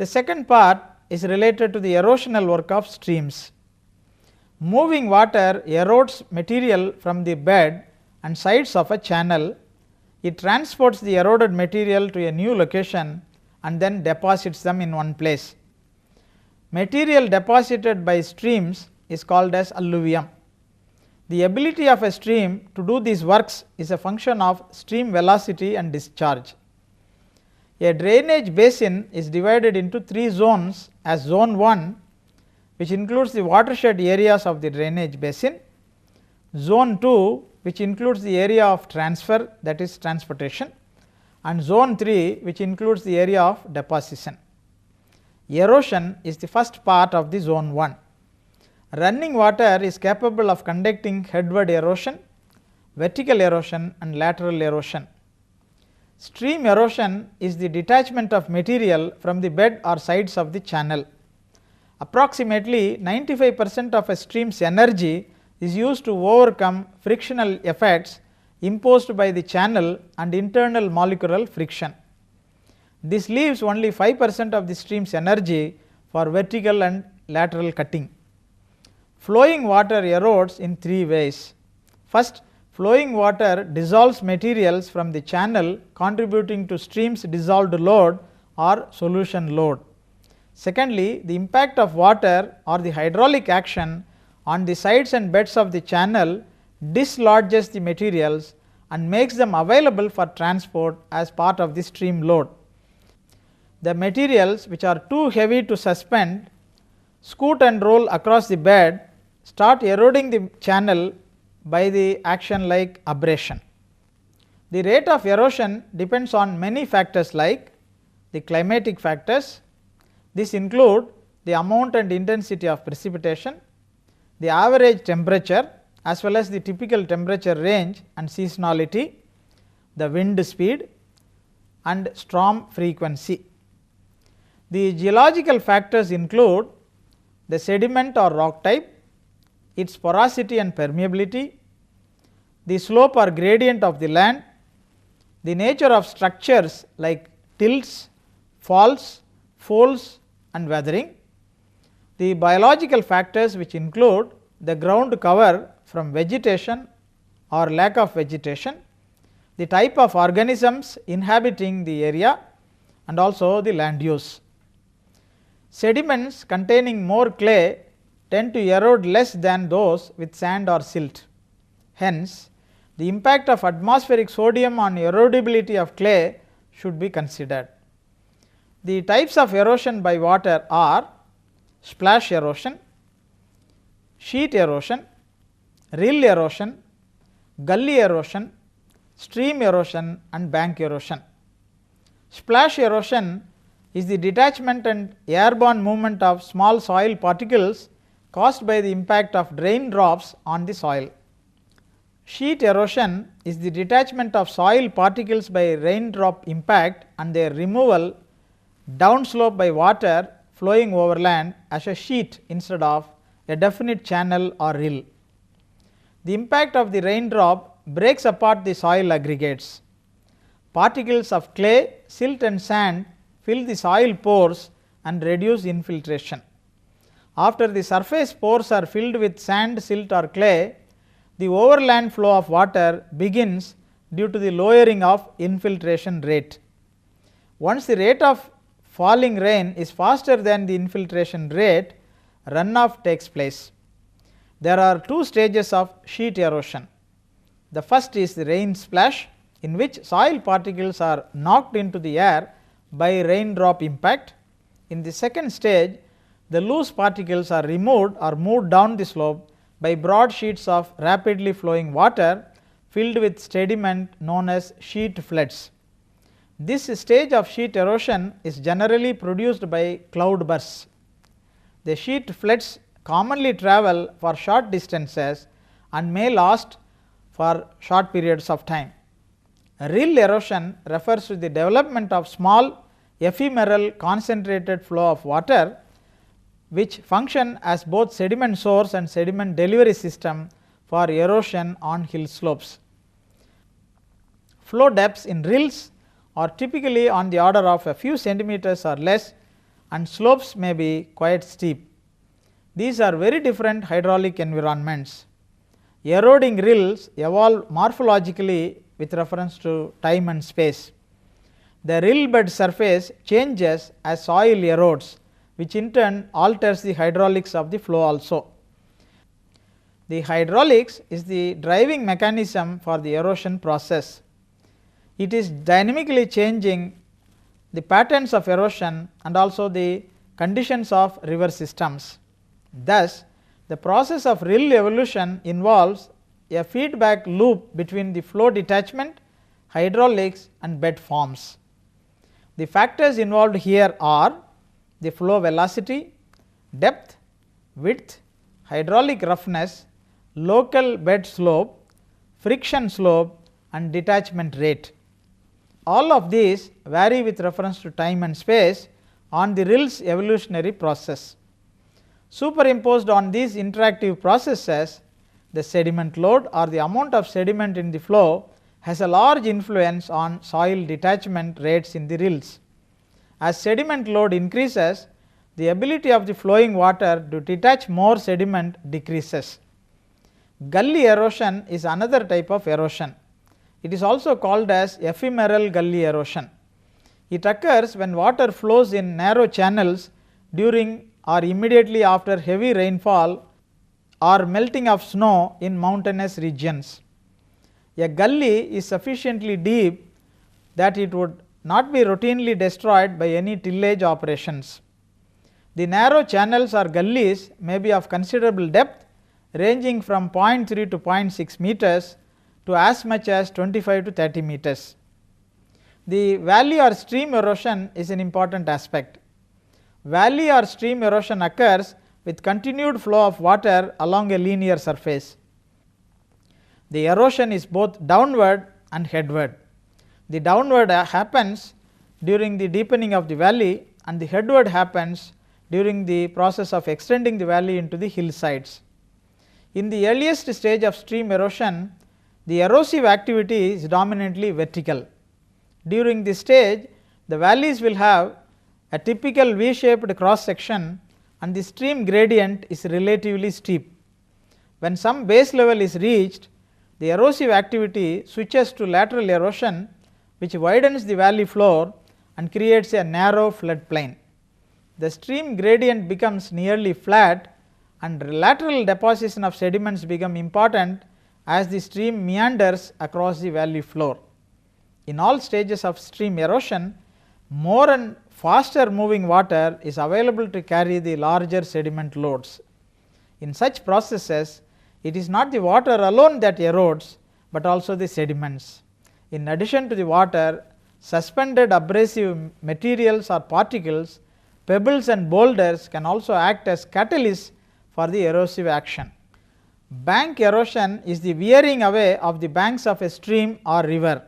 second part is related to the erosional work of streams. Moving water erodes material from the bed and sides of a channel. It transports the eroded material to a new location and then deposits them in one place. Material deposited by streams is called as alluvium. The ability of a stream to do these works is a function of stream velocity and discharge. A drainage basin is divided into three zones as zone 1, which includes the watershed areas of the drainage basin, zone 2, which includes the area of transfer, that is transportation, and zone 3, which includes the area of deposition. Erosion is the first part of the zone 1. Running water is capable of conducting headward erosion, vertical erosion and lateral erosion. Stream erosion is the detachment of material from the bed or sides of the channel. Approximately 95% of a stream's energy is used to overcome frictional effects imposed by the channel and internal molecular friction. This leaves only 5% of the stream's energy for vertical and lateral cutting. Flowing water erodes in three ways. First, flowing water dissolves materials from the channel, contributing to stream's dissolved load or solution load. Secondly, the impact of water or the hydraulic action on the sides and beds of the channel dislodges the materials and makes them available for transport as part of the stream load. The materials which are too heavy to suspend, scoot and roll across the bed start eroding the channel by the action like abrasion. The rate of erosion depends on many factors like the climatic factors. This include the amount and intensity of precipitation, the average temperature as well as the typical temperature range and seasonality, the wind speed and storm frequency. The geological factors include the sediment or rock type, its porosity and permeability, the slope or gradient of the land, the nature of structures like tilts, faults, folds and weathering, the biological factors which include the ground cover from vegetation or lack of vegetation, the type of organisms inhabiting the area and also the land use. Sediments containing more clay tend to erode less than those with sand or silt. Hence, the impact of atmospheric sodium on erodibility of clay should be considered. The types of erosion by water are splash erosion, sheet erosion, rill erosion, gully erosion, stream erosion and bank erosion. Splash erosion is the detachment and airborne movement of small soil particles caused by the impact of raindrops on the soil. Sheet erosion is the detachment of soil particles by raindrop impact and their removal downslope by water flowing over land as a sheet instead of a definite channel or rill. The impact of the raindrop breaks apart the soil aggregates. Particles of clay, silt and sand fill the soil pores and reduce infiltration. After the surface pores are filled with sand, silt or clay, the overland flow of water begins due to the lowering of infiltration rate. Once the rate of falling rain is faster than the infiltration rate, runoff takes place. There are two stages of sheet erosion. The first is the rain splash, in which soil particles are knocked into the air by raindrop impact. In the second stage, the loose particles are removed or moved down the slope by broad sheets of rapidly flowing water filled with sediment known as sheet floods. This stage of sheet erosion is generally produced by cloud bursts. The sheet floods commonly travel for short distances and may last for short periods of time. Rill erosion refers to the development of small ephemeral concentrated flow of water which function as both sediment source and sediment delivery system for erosion on hill slopes. Flow depths in rills are typically on the order of a few centimeters or less, and slopes may be quite steep. These are very different hydraulic environments. Eroding rills evolve morphologically with reference to time and space. The rill bed surface changes as soil erodes, which in turn alters the hydraulics of the flow also. The hydraulics is the driving mechanism for the erosion process. It is dynamically changing the patterns of erosion and also the conditions of river systems. Thus, the process of rill evolution involves a feedback loop between the flow detachment, hydraulics and bed forms. The factors involved here are the flow velocity, depth, width, hydraulic roughness, local bed slope, friction slope and detachment rate. All of these vary with reference to time and space on the rill's evolutionary process. Superimposed on these interactive processes, the sediment load or the amount of sediment in the flow has a large influence on soil detachment rates in the rills. As sediment load increases, the ability of the flowing water to detach more sediment decreases. Gully erosion is another type of erosion. It is also called as ephemeral gully erosion. It occurs when water flows in narrow channels during or immediately after heavy rainfall or melting of snow in mountainous regions. A gully is sufficiently deep that it would not be routinely destroyed by any tillage operations. The narrow channels or gullies may be of considerable depth, ranging from 0.3 to 0.6 meters to as much as 25 to 30 meters. The valley or stream erosion is an important aspect. Valley or stream erosion occurs with continued flow of water along a linear surface. The erosion is both downward and headward. The downward happens during the deepening of the valley and the headward happens during the process of extending the valley into the hillsides. In the earliest stage of stream erosion, the erosive activity is dominantly vertical. During this stage, the valleys will have a typical V-shaped cross section and the stream gradient is relatively steep. When some base level is reached, the erosive activity switches to lateral erosion, which widens the valley floor and creates a narrow flood plain. The stream gradient becomes nearly flat and lateral deposition of sediments become important as the stream meanders across the valley floor. In all stages of stream erosion, more and faster moving water is available to carry the larger sediment loads. In such processes, it is not the water alone that erodes, but also the sediments. In addition to the water, suspended abrasive materials or particles, pebbles and boulders can also act as catalysts for the erosive action. Bank erosion is the wearing away of the banks of a stream or river.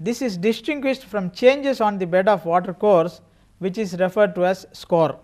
This is distinguished from changes on the bed of water course, which is referred to as scour.